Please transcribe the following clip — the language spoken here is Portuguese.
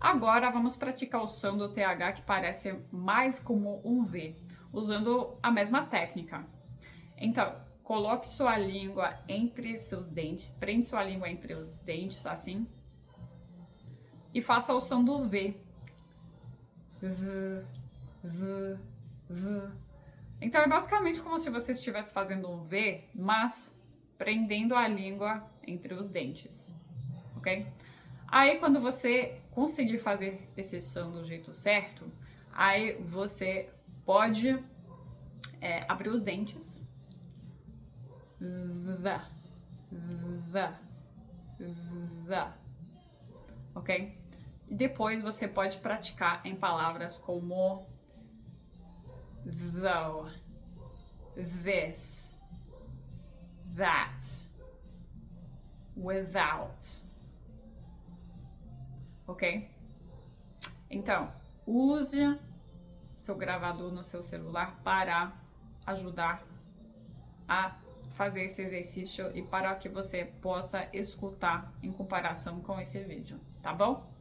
Agora vamos praticar o som do TH que parece mais como um V, usando a mesma técnica. Então, coloque sua língua entre seus dentes, prende sua língua entre os dentes, assim, e faça o som do V. V, V, V. Então é basicamente como se você estivesse fazendo um V, mas prendendo a língua entre os dentes, ok? Aí quando você conseguir fazer esse som do jeito certo, aí você pode abrir os dentes. V, V, V, ok? E depois você pode praticar em palavras como though, this, that, without, ok? Então, use seu gravador no seu celular para ajudar a fazer esse exercício e para que você possa escutar em comparação com esse vídeo, tá bom?